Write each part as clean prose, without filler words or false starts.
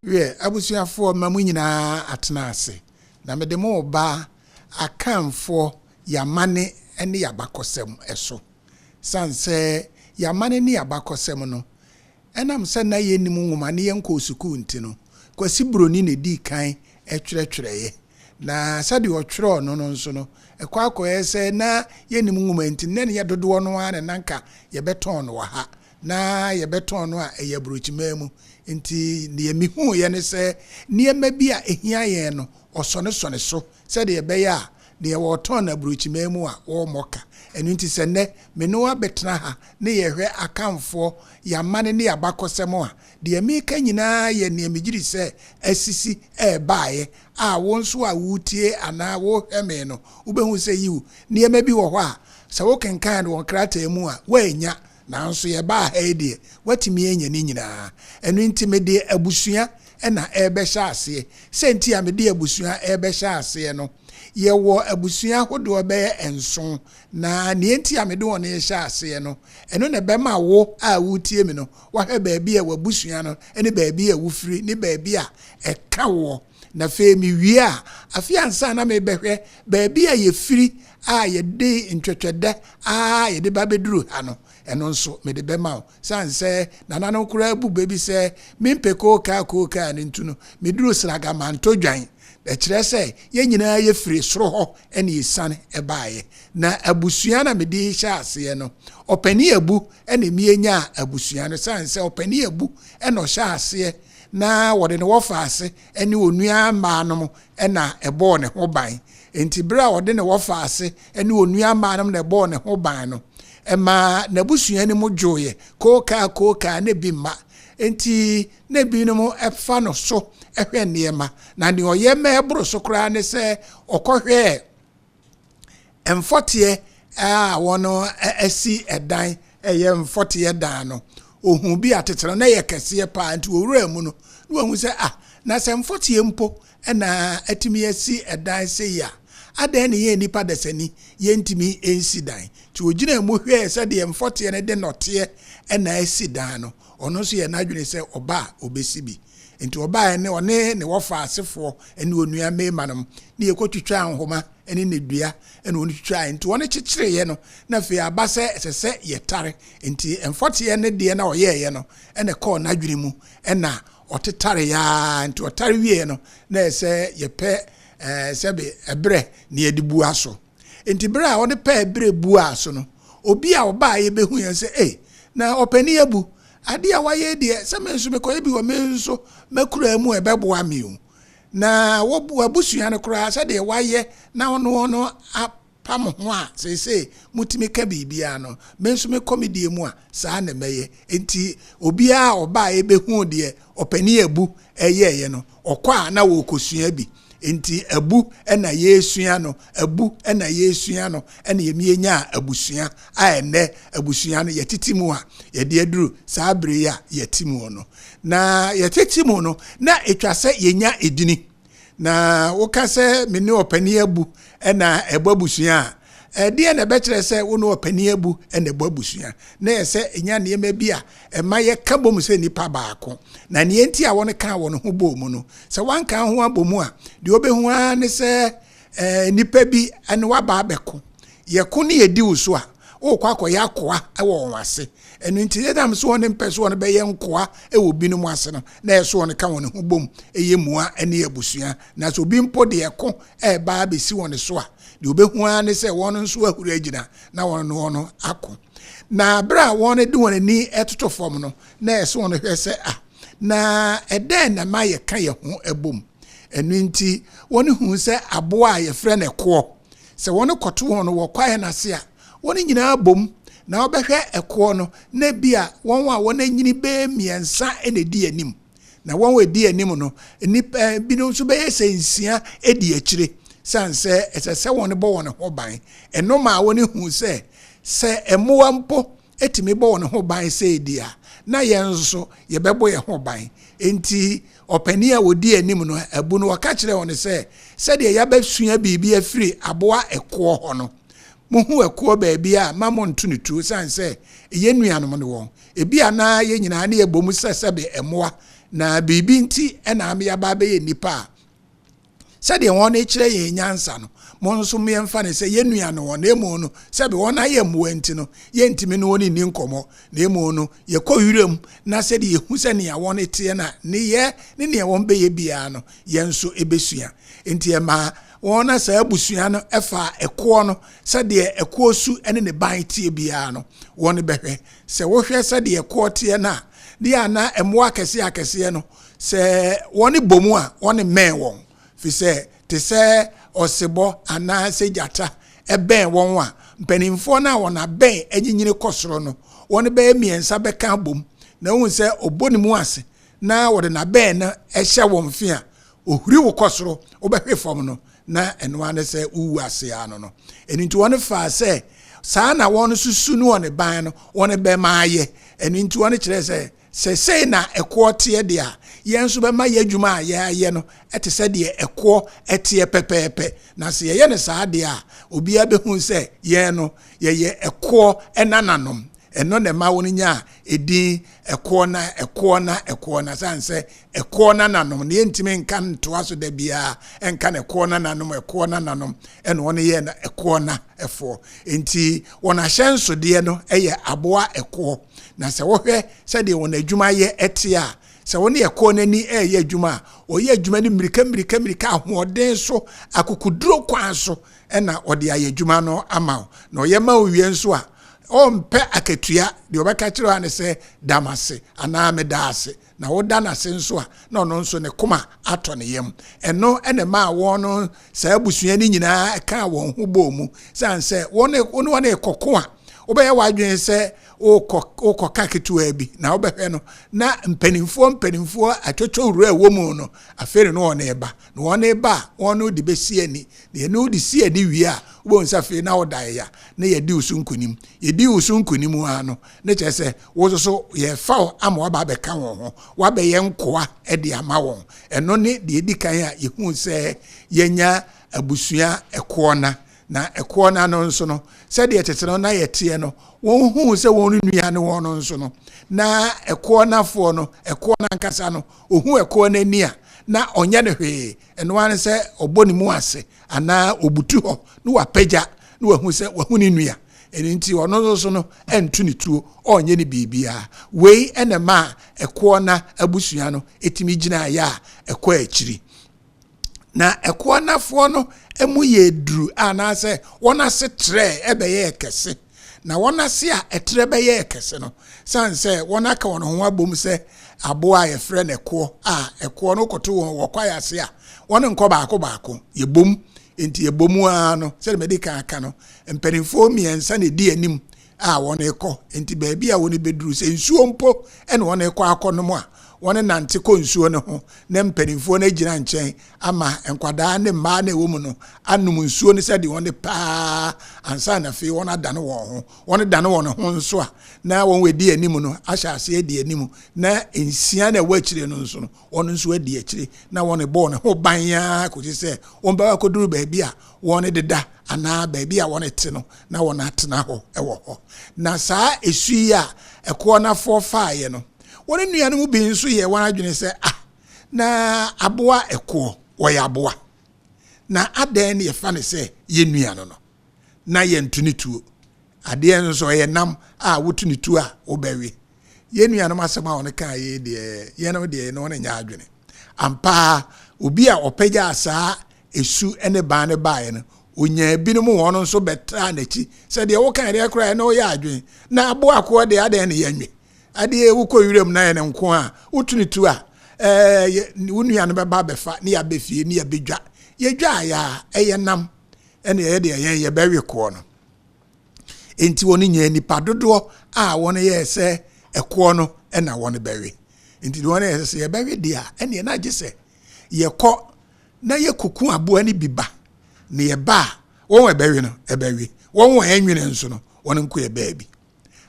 we abusuafo mamu nyina atena ase na mede mo ba Akanfuo Amammere ene yabakosem eso sanse Amammere ne yabakosem no enam se na yenim nwoma ne yenko suku nti no kwasi broni ne di kan etwerɛtwerɛye na sade otwerɛ no no nso no ekwakoye se na yenim nwoma nti ne ye dodo no a ne nanka ye beton no ha na ye beton no a eye brochimamu nti ne mihu ye ne se niema bi a ehia ye no osone so sade ye be ya ne ye woton na brochimamu a wo moka enu nti se ne me no abetena ha ne ye hwe Akanfuo Amammere ne yabakosem a de mi ka nyina ye ne migiri se asisi baaye a wo nso a wutie ana wo heme no ubehu se yiwu niema bi wo ho a se wo kenkan no krata mu a wa enya na nso ye ba ha de watimi enya ni nyina enu nti me de abusua na ebehya ase se nti a me de abusua ebehya ase no ye wo abusua hodo be enso na ne nti a me de won ehya ase no eno ne be ma wo a wutie mi no wa hwe ba bia wabusua no ene ba bia wufiri ne ba bia eka wo na fe mi wie a afia nsa na me behwe ba bia ye firi a ye de ntwetwede a ye de ba beduru ha no eno nso me de be ma sanse nana no kura bu bebi se mimpeko ka ne ntu no me duru sraga manto dwan ekire se ye nyina ye firi soro ho ene yesane ebaaye na abusua na me de hya ase no opani abu ene mi enya abusua no sanse opani abu ene o hya ase na wode ne wofa ase ene onua maanom ena ebo ne ho ban enti bra wode ne wofa ase ene onua maanom na ebo ne ho ban no ema na busua ni mo joye koka ne bi ma enti ne bi no mo efa no so ehwe niema na ne oye ma ebro so kra ne se okohwe emfote a wono asi edan eye mfote edan no ohun bi atetere na ye kese pa nti owura mu no no hu se na se mfote mpo na atimi asi edan se ya adan ne ye nipa desani ye ntimi ensi dan ti ogina mu hwe se de mfote ne de note na asi dan no ono so ye na adwene se oba obesibi enti oba ne one ne wofa asefo ene onua memanom ne yekotwitwa anhoma ene ne dua ene onu twitwa enti one kyekyere ye no na fe abase sese yetare enti mfote ne de na oye ye no ene ko na adwene mu ena otetare ya enti otare wie no na ese yepe sebe ebre ne yedibu aso enti bre a one pe ebre bu aso no obi a oba ye behu ye se na opani abu ade a waye de se menso me koye bi wo menso makura mu ebeboa mi na wo abusua no kura se de waye na ono apam ho a se mutimi ka bibia no menso me komedie mu a saa na meye enti obi a oba ye behu de opani abu ye no okwa na wo kosua bi enti abu ena yesua no abu ena yesua no ena yemienya abusua a ene abusua no yetitimu a yede aduru sabre ya yetimu no na yetitimu no na etwase yenya edini na wokase me ne opani abu ena ebabusua de na bekere se wo no opani abu ena ebabusua na yese enya ne yema bia ema ye kabom se nipa baako na ne enti a won kan won ho bomu no se wan kan ho abomu a de obehu a ne se nipa bi ene waba abeko ye ko ne yedi uso a o kwakọ ya koa ewo onwase enu nti yedam so won mpeso won be ye nkoa ewo binu mu ase no na yeso won kan won ho bom eye mua ene abusua na so bi mpo de eko ba besi won so a de obehu a ne se won nso ahuru agina na won no ako na bra won de won ni etoto fom no na yeso won hwese na eden na ma ye kan ye ho ebom enu nti won hu se aboa ye frɛ ne ko se won koto won wo kwae na se a woni nyina bom na obehwe eko no na bia won wa won anyini be miensa ene di anim na won we di anim no ni bi no so be sensia edi akire sanse esese won bo won ho ban eno ma won hu se emoa mpo etimi bo won ho ban se edia na yenso ye bebo ye ho ban enti opani a wodi anim no abu no waka kire won se de ya ba sua bibi afiri aboa eko ho no Muhu ekuo baabi a mamo ntu ne tuo san se ye nuanom ne won. Ebi ana ye nyina na ye bomu sesebe emoa na bibi nti na am ya ba be ye nipa. Sade won e kire ye nyansa no. Mo nso me mfa ne se ye nuano won na emu no sebe won aye mmoa nti no ye ntimi no ni nkomo na emu no ye kɔ yurem na sade ye hu se ne won ete na ne ne won be ye bia no ye nso ebesua enti e ma wona sa abusua no efa ekuo no sade ekuo su ene ne ban tie bia no won behwe se wo hwe sade ekuo tie na dia na emoa akese no se won bomu a won men won fi se te se osebo ana se jata ben won a mpanimfo na wona ben anyinyine kosoro no won be miensa be kan bom na hu se obonimu ase na wode na ben na ehye won fi a ohuri wo kosoro obehwe fom no na enwa ne se uwu ase ano no eninti won fa se saa na won susu no won ban no won be maaye eninti won kire se na ekuo tie de a yenso be ma ye adwuma a ye no ete se de ekuo etie pepepe na se ye ne saa de a obi abehu se ye no ye ekuo enananom eno ne ma woni nya edi ekuo na sanse ekuo nananom ne ntimi nka ntoa so da bia enka ne ekuo nananom eno woni ye na ekuo na efo enti wona hyenso de no eye aboa ekuo na se wohwe se de wona adwuma ye ete a se woni ekuo nani eye adwuma o ye adwuma ni mirika ahoden so akukuduro kwan so ena ode aye adwuma no ama na oye ma owie nso a ompe aketua de obeka kire ane se damase ana medase na woda na se nso a na ono nso ne koma ato ne yem eno ene ma won sa abusua ni nyina ka won ho bomu sanse won ekoko a obeye wadwen se okoka ketua bi na obehwe no na mpanimfo atwotwo wura womu no afere no won eba no won eba won de besi ani ne no de si ani wi a wo nsafe na wodae ya na ye di usunkunim ano ne chese wo so ye fa ama wa ba be ka won ho wa be ye nkoa e de ama won eno ne de edi kan a ye hu se yenya abusua ekona na ekona no nso no se de tetero na ye tie no won hu se won nua ne won nso no na ekona fo no ekona nkasa no ohu ekona ni a na onye ne hwe eno an se obonimu ase ana obutu ho no wapagya no wahu se wahu ni nua enti ono so no entu ni tuo onye ni bibia wei ene ma ekona abusua no etimi gina ya ekwa akiri na ekona fo no emu ye duru ana se wona se tre ebe ye kese na wona se a etre be ye kese no sanse wona ka won ho abom se aboa ye frɛ ne ko a eko no koto won wokwaya se a won nko baako ye bom enti ye bomu a no se de medika aka no mpanimfo miensa ne di anim a won ekɔ enti baabi a won beduru se nsuo mpo ene won ekɔ akɔ no mu a won nante kɔ nsuo ne ho na mpanimfo na gina nkyɛn ama enkwada ne mma na ewo mu no anum nsuo ne se de won pa ansa na fe won adane won ho won dane won ho nso a na won wedi anim no ahya ase edi anim na ensia na wachire no nso no won nso edi akire na won bo ne ho ban ya ko se won ba ko duru baabi a won deda ana baabi a won ete no na won atena ho ewo ho na saa esu ya ekɔ na fo faaye no won nua no bi nso ye wan adwene se na aboa ekɔ wo ya aboa na adan ne ye fa ne se ye nua no na ye ntuni tuo ade nso ye nam a wotuni tuo a wo bawe ye nua no masema won ka ye de ye no de no nya adwene ampa obi a opagya asa esu ene ban ne bae no onya binom won nso betra na chi se de wo kan de kra no ya adwene na aboa ko de adan ne ye nwe ade e wukɔ yurem na ye ne nko a wotuni tuo a wonua no beba befa ne ya befie ne ya bedwa ye dwa ya eye nam ene ye de ye bewe ko no enti woni nya nipa dodo a won ye se eko no ena won bewe enti won ye se ye bewe dia ene na gise ye kɔ na ye kuku abo ani biba ne ye ba won we bewe no e bewe won won anwene nso no won nko ye baabi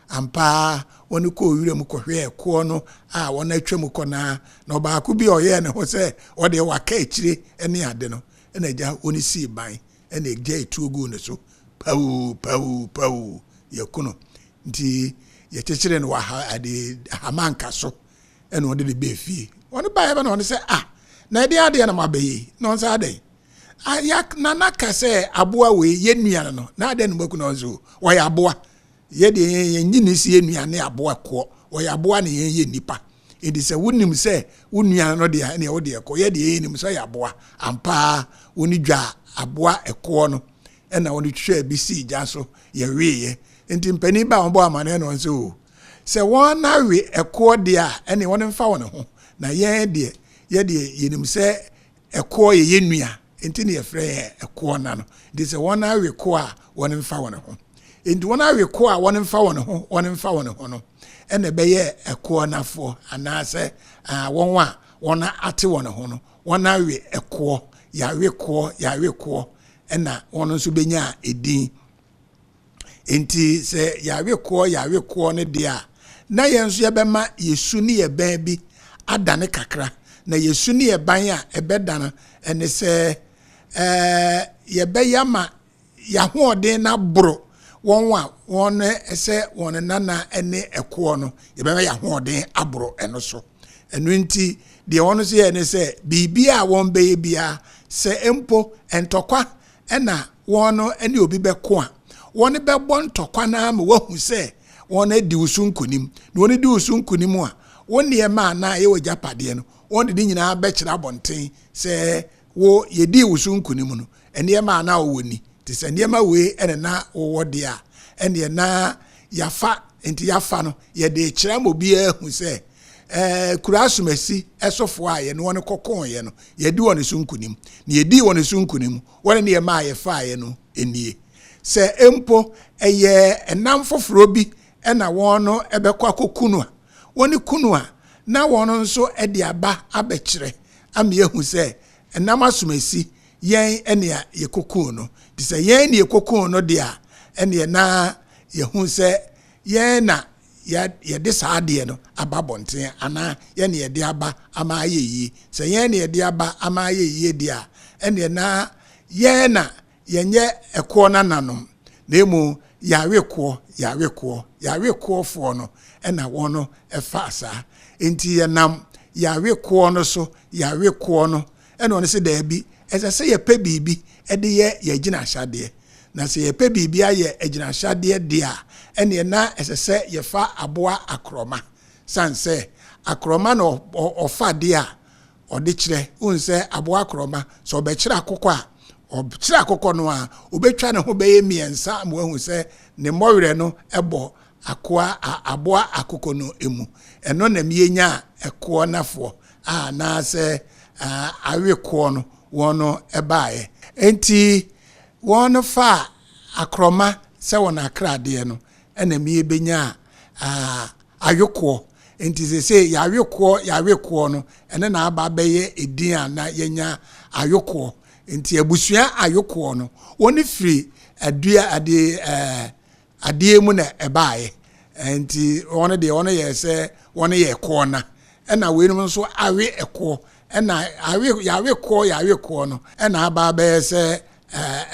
ampa woni ko yurem ko hwe eko no a won atwam ko na oba ko bi oye ne ho se o de waka akire ene ade no ene ja oni si ban ene gya etuogu ne so pau yakuno nti yɛkyekere no ade hamanka so ɛna ɔde de befi ɔne ba yɛba na ɔne sɛ na ɛde ade na mabeyi na ɔnsa ade na naka sɛ aboa we yɛnua no na ade no baku na ɔnso ɔyɛ aboa yɛde yɛnyi ne si yɛnua ne aboa kɔ ɔyɛ aboa ne yɛn yɛ nipa ɛdi sɛ wonim sɛ wonua no de ne wo de ɛkɔ yɛde yɛnim sɛ yɛ aboa ampa woni dwa aboa ɛkɔ no ɛna woni twɛ bi si gya so yɛweyɛ nti mpani ba wɔn bɔ amane no nso sɛ wɔn na we ɛkɔ de a ɛne wɔn mfa wɔn ho na yɛde yɛnim sɛ ɛkɔ yɛ yɛnua nti ne yɛfrɛ yɛ ɛkɔ na no nti sɛ wɔn na we kɔ a wɔn mfa wɔn ho nti wɔn na we kɔ a wɔn mfa wɔn ho no ɛna bɛyɛ ɛkɔ nafo anaasɛ wɔn ate wɔn ho no wɔn na we ɛkɔ yɛawe kɔ ɛna wɔn nso bɛnya edin enti sɛ yɛawe kɔ ne deɛ na yɛn nso yɛbɛma yesu ne yɛbɛn bi adane kakra na yesu ne yɛban a ɛbɛda no ɛne sɛ yɛbɛyɛ ma yɛahoɔden na boro wɔn ɛsɛ wɔn nana ɛne ɛkoɔ no yɛbɛma yɛahoɔden aboro ɛno so ɛno nti deɛ wɔn nso yɛ ne sɛ biribi a wɔn bɛyɛ bia sɛ empo ntɔkwa ɛna wɔn ɛne obi bɛko a wɔn bɛbɔ ntɔkwa na ama wahu sɛ wɔn adi usu nkonim na wɔn di usu nkonim a wɔn nneɛma na yɛwɔ japadeɛ no wɔn de nyinaa bɛkyerɛ abɔnten sɛ wo yɛdi usu nkonim no nneɛma na wɔwɔ ni te sɛ nneɛma wei ɛna na wɔwɔ deɛ a ɛne na yafa nti yafa no yɛde kyerɛ mo bi ahu sɛ kura asomasi ɛsofo a yɛ no wɔn kokon yɛ no yɛdi wɔn so nkonim na yɛdi wɔn so nkonim wɔn nneɛma a yɛfa yɛ no enie sɛ empo ɛyɛ ɛnam foforo bi ɛna wɔn no ɛbɛkɔ akokunu a wɔn kunu a na wɔn nso ɛde aba abɛkyerɛ ama yɛhu sɛ ɛnam asomasi yɛn ɛnea yɛkokun no te sɛ yɛn ne yɛkokun no deɛ ɛnea na yɛhu sɛ yɛn na yɛde saa adeɛ no aba bɔnten ana yɛn ne yɛde aba ama ayɛ yie sɛ yɛn ne yɛde aba ama ayɛ yie deɛ ɛnea na yɛn na yɛnyɛ ɛkoɔ nananom na emu yawekoɔ no ɛna wɔn no ɛfa saa enti yɛnam yawekoɔ no so yawekoɔ no ɛna wɔn sɛ daabi ɛsɛ sɛ yɛpɛ biribi ɛde yɛ yɛgyina ahyɛdeɛ na sɛ yɛpɛ biribi ayɛ agyina ahyɛdeɛ deɛ a ɛne na ɛsɛ sɛ yɛfa aboa akorɔma san sɛ akorɔma na ɔfa deɛ a ɔde kyerɛ wɔn sɛ aboa akorɔma sɛ ɔbɛkyerɛ akokɔ a ɔkyerɛ akokɔ no a obɛtwa ne ho bɛyɛ mmiɛnsa ma wahu sɛ ne mmɔwerɛ no ɛbɔ aboa akokɔ no emu ɛno na mienya ɛkoɔ nafoɔ a na sɛ awekoɔ no wɔn no ɛbaeɛ enti wɔn fa akorɔma sɛ wɔn akradeɛ no ɛna mie benya awekoɔ enti sɛ yawekoɔ no ɛne na aba bɛyɛ edin a na yenya awekoɔ enti abusua awekoɔ no wɔn firi adeɛ mu na ɛbaeɛ enti wɔn deɛ wɔn yɛ sɛ wɔn yɛ ɛkoɔ na ɛna wɔn nso awe ɛkoɔ ɛna yawekoɔ no ɛna aba bɛyɛ sɛ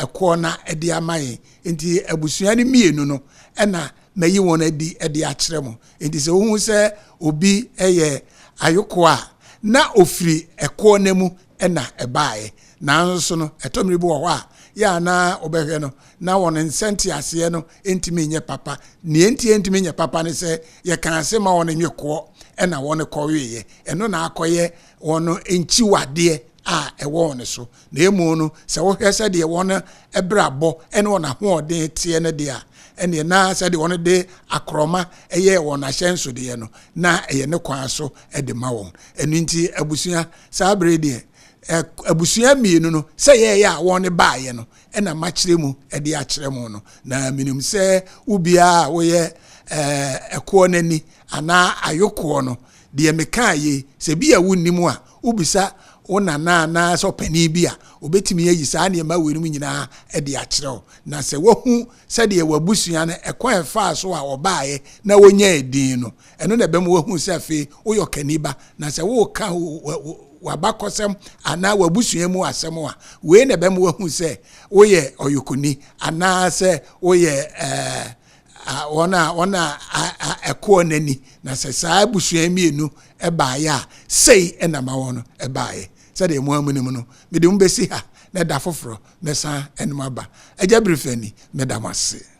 ɛkoɔ na ɛde ama yɛn enti abusua no mmienu no ɛna mayi wɔn adi ɛde akyerɛ mo enti sɛ wɔn sɛ obi ɛyɛ awekoɔ a na ofiri ɛkoɔ na mu ɛna ɛbaeɛ nanso no ɛtɔmiri bi wɔ hɔ a ya na obehwe no na wɔn nsɛnti aseɛ no ntimi nyɛ papa ne ntimi nyɛ papa ne sɛ yɛ kan ase ma wɔn nyekoɔ ɛna wɔn kɔweyɛ ɛno na akɔyɛ wɔn nkyiwadeɛ a ɛwɔ wɔn so na emu no sɛ wɔhwɛ sɛ deɛ wɔn ɛbrabɔ ɛne wɔn ahoɔden teɛ ne deɛ ɛne na sɛ deɛ wɔn de akorɔma ɛyɛ wɔn ahyɛnsodeɛ no na ɛyɛ ne kwan so ɛde ma wɔn ɛno nti abusua saa bere deɛ abusua mienu no sɛ yɛyɛ a wɔn baayɛ no ɛna makyerɛ mu ɛde akyerɛ mu no na minim sɛ ubia woyɛ ɛkoɔ nani ana ayokoɔ no deɛ meka yi sɛ bi a wonnim a ubisa wona na sɛ ɔpani bi a obetimi ayi saa nneɛma wɔ mu nyinaa ɛde akyerɛ na sɛ wahu sɛ deɛ wabusua no ɛkɔ ɛfa so a ɔbaayɛ na wonya edin no ɛno na bɛm wahu sɛ afei woyɛ kaniba na sɛ wo ka wabakosem ana wabusua mu asem a we na bem wahu se woye oyokoni ana se woye ona eko nani na se saa busua mienu ebaaye a sei na ma wono ebaaye se de mu amunim no me de mbesi ha na da foforo na sa enuma ba Agya Brefa ni me da mase.